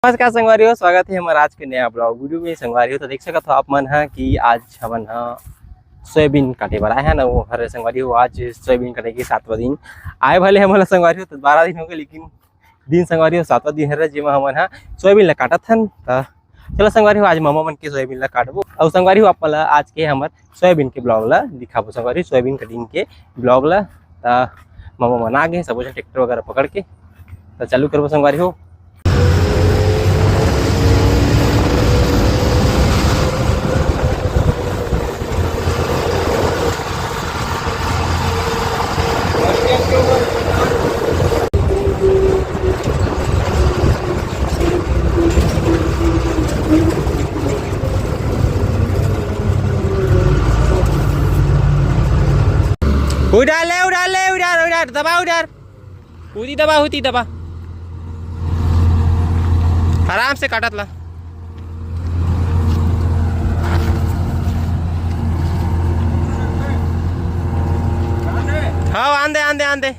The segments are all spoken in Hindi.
नमस्कार संगवारी हो, स्वागत है हमारा आज के नया ब्लॉग वीडियो में। संगवारी हो तो देख सकते हो आप मन है कि आज हमन सोयाबीन काटे बर आए हैं ना। वो हरे संगवारी हो आज सोयाबीन काटे के 7वां दिन आए भले हमन संगवारी हो तो 12 दिन हो गए, लेकिन दिन संगवारी हो 7वां दिन है जेमा हमन सोयाबीन ला काटत हन। चलो संगवारी हो आज मामा मन के सोयाबीन ला काटबो और संगवारी हो आप आज के हमर सोयाबीन के ब्लॉग ला दिखाबो। संगवारी सोयाबीन कटिंग के ब्लॉग ला मामा मन आ गए सब ट्रैक्टर वगैरह पकड़ के तो चालू करबो संगवारी हो। उधर ले उधर ले उधर उधर दबा उधर कूदी दबा होती दबा आराम से काटत ला। हाँ आंदे आंदे आंदे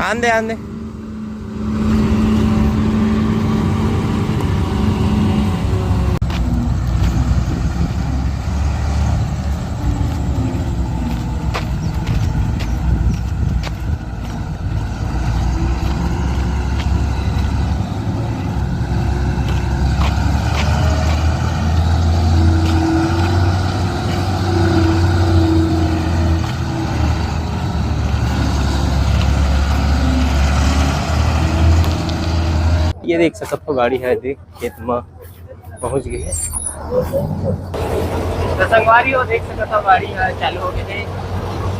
आंदे आंदे ये देख सकते हो गाड़ी है, देख खेत में पहुंच गई है। तो संगवारी हो देख सकते हो गाड़ी है चालू हो गई है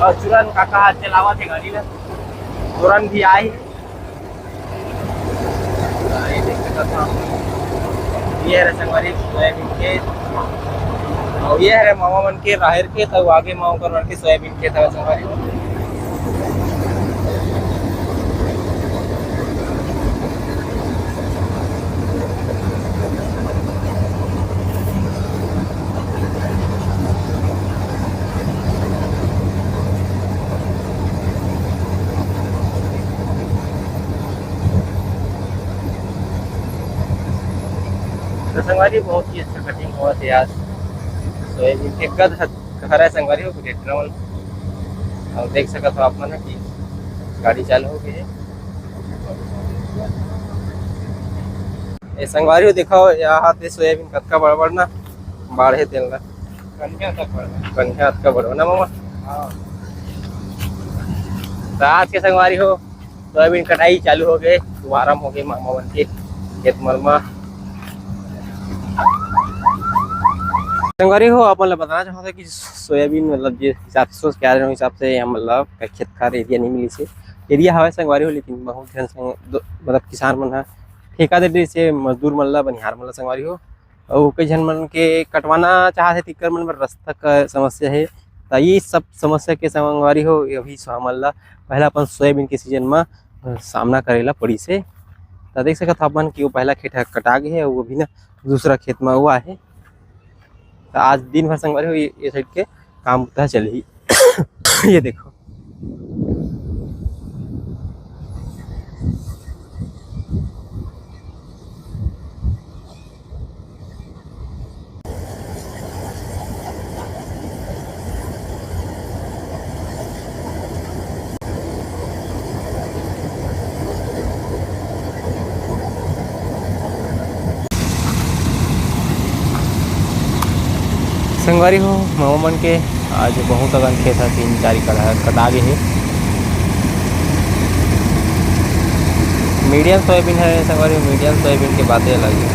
और तुरंत काका हाथ चलावा थे गाड़ी में तुरंत भी आई। ये देख सकते हो ये है संगवारी सोयाबीन खेत और ये है मामा मन के राहर के तो आगे मामा कर के सोयाबीन खेत है संगवारी हो। तो संगवारी बहुत ही अच्छा कटिंग हुआ थे आज सोयाबीन के कद हरा संगवारी हो ट्रैक्टर और देख सकते हो आप मन कि गाड़ी चालू हो गई है। ये संगवारी हो देखो यहाँ ते सोयाबीन कतका बड़ ना बाढ़े तेल ला कन्या तक बड़ ना मामा। तो आज के संगवारी हो सोयाबीन कटाई चालू हो गए, दोबारा हो गए मामा मन के खेत मरमा। संगवारी हो आप बताना चाहते कि सोयाबीन मतलब जिस हिसाब से सोच के आ रहे हो हिसाब से हम मतलब खेत खार एरिया नहीं मिली से एरिया हवा संगवारी हो, लेकिन बहुत ध्यान मतलब किसान मन ठेका दे से मजदूर मन ला बनिहार मन ला संगवारी हो और कई जन मन के कटवाना चाहते तिकर मन बर रास्ता का समस्या है। तो ये सब समस्या के संगवारी हो अभी हमन ला पहला अपन सोयाबीन के सीजन में सामना करेला पड़ी से। तो देख सकते अपन कि वो पहला खेत कटा गए है वो भी ना दूसरा खेत में हुआ है। तो आज दिन भर संगवारी हो ये साइड के काम पता चली ये देखो संगवारी हो मामा मन के आज बहुत अगन खेत है 3-4 कटा गए है। मीडियम सोयाबीन है संगवारी, मीडियम सोयाबीन की बातें अलग है।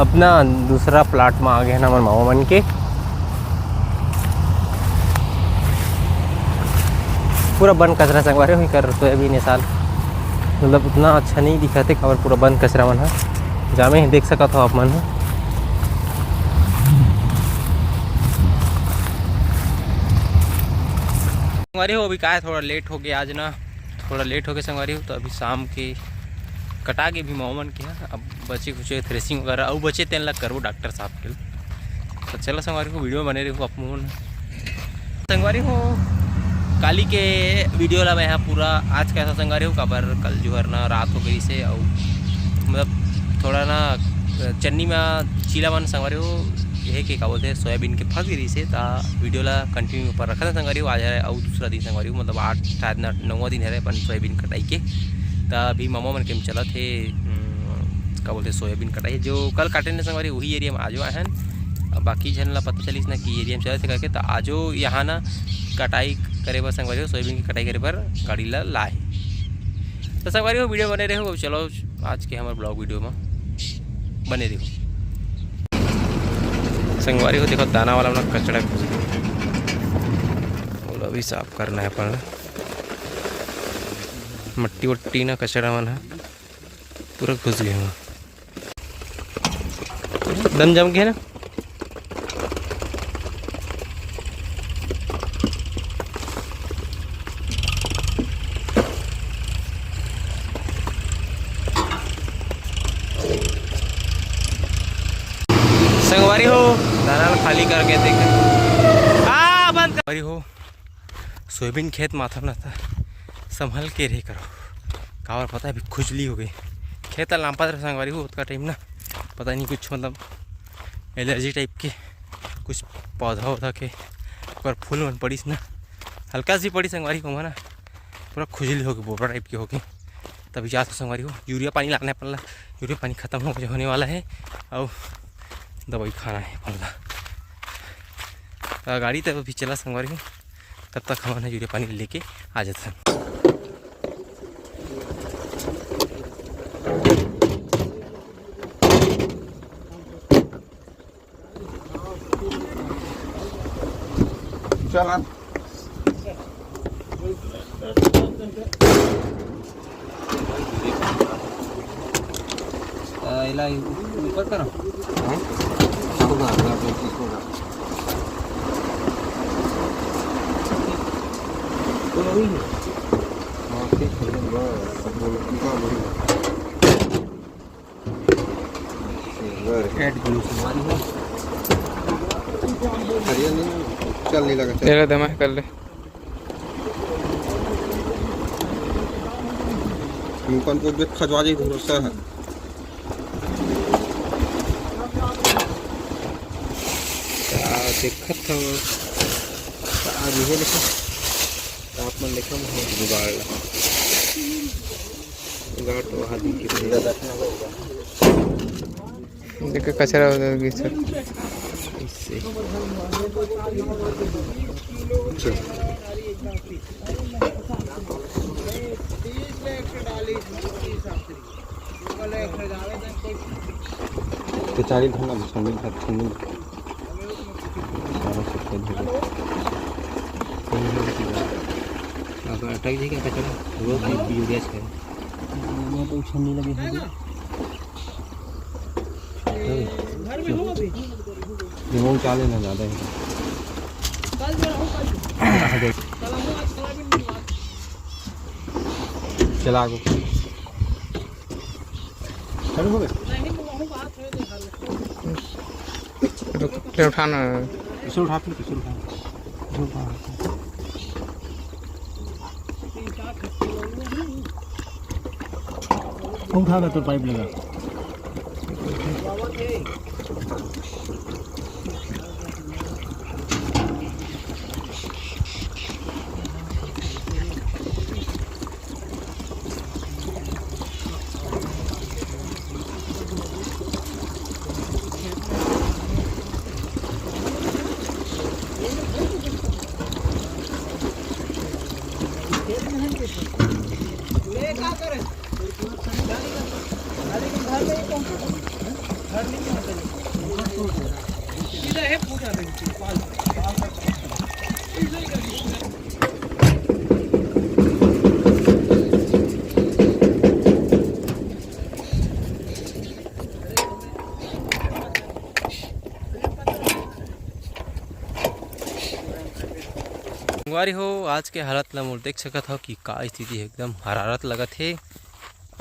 अपना दूसरा प्लाट में आ गए हैं हमारे मामा मन के। पूरा बंद कचरा संगवारी हुई कर सोयाबीन ये साल मतलब उतना अच्छा नहीं दिखा थे खबर पूरा बंद कचरा मन है जामे ही देख सका था आप मन संगवारी हो। अभी का है थोड़ा लेट हो गया आज ना, थोड़ा लेट हो गया संगवारी हो। तो अभी शाम के कटा के भी मामन के है अब बचे कुछ थ्रेसिंग वगैरह और बचे तेन लग करो डॉक्टर साहब के। तो चलो संगवारी को वीडियो बने रही हूँ आप मोहन संगवारी हो। काली के वीडियो ला मैं यहाँ पूरा आज कैसा संगवारी हूँ काबर कल जो है ना रात हो गई से और मतलब थोड़ा ना चन्नी में चीला मन संगवारी हो यह के क्या बोलते हैं सोयाबीन के फंस गई से ता वीडियो ला कंटिन्यू पर रखा था संगवारी हो। आज है और दूसरा दिन संगवारी हो मतलब 8 शायद 9वां दिन है अपन सोयाबीन कटाई के। तो अभी मामा मन के चला थे क्या बोलते सोयाबीन कटाई जो कल काटे ने संगवारी वही एरिया में आजो आए हैं। बाकी जन ला पता चलिस ना कि एरिया में चले थे करके तो आजो यहाँ ना कटाई करे बर संगवारी हो सोयाबीन की कटाई करे बर गाड़ी ला लाए। तो संगवारी हो वीडियो बने रहो। चलो आज के हमारे ब्लॉग वीडियो में बने रहो संगवारी हो। देखो दाना वाला अपना कचड़ा बोलो अभी साफ करना है अपन मट्टी वट्टी ना कचड़ा मन है पूरा घुस गया हूँ दम जम गया ना। संगवारी हो दाना खाली करके देख बंद संगवारी हो सोयाबीन खेत माथा में था संभल के रह करो कावर पता है अभी खुजली हो गई खेत लापा रहा संगवारी हो उसका टाइम ना पता नहीं कुछ मतलब एलर्जी टाइप के कुछ पौधा वौधा के और फूल मन पड़ी ना हल्का सी पड़ी संगवारी को ना पूरा खुजली हो गई बोबरा टाइप की हो गई। तभी जा तो संगवारी हो यूरिया पानी लाने पड़ला यूरिया पानी ख़त्म होने वाला है और दवाई खाना है पड़ला गाड़ी तब अभी चला संगवारी हो तब तक हम यूरिया पानी लेके आ जाते हैं। चल इला ऊपर करो चल नहीं लगा तेरा दमा कर ले मुकन को बेट खजवा दे भरोसा है देखत था तापमान देखा जुगाड़ जुगाड़ तो हाथी की देख कचरा होगी सर इससे बेचारी धोना बिछाने का छन्नी अगर अटक जाएगा कचरा वो यूरिया से मैं तो छन्नी लगी है दिमाग चाले ना ज़्यादा है चला गो चलो हो गए उठाना इसे उठा फिर इसे उठा तो पाइप लगा ले क्या करे संगवारी हो आज के हालत ला मोर देख सकत हो कि का स्थिति है, एकदम हरारत लगत है।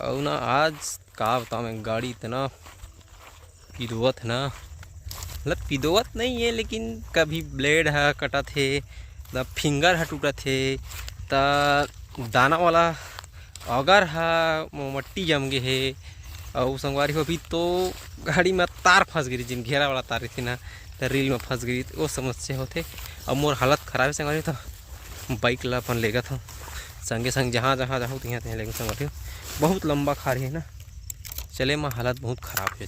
और ना आज का बताऊँ मैं, गाड़ी इतना पिदोवत है ना, मतलब पिदोवत नहीं है लेकिन कभी ब्लेड है कटत है, तब फिंगर है टूटत है, तब दाना वाला अगर है मट्टी जम गए है। और संगवारी हो अभी तो गाड़ी में तार फंस गई, जिन घेरा वाला तार थी ना, तो रील में फंस गई, वो समस्या होते। और मोर हालत खराब है संगवारी, तो बाइक ला अपन लेगा था संगे संग जहाँ जहाँ जाऊँ तहाँ तहाँ लेगा संगवारी। बहुत लंबा खारी है ना, चले में हालत बहुत खराब है।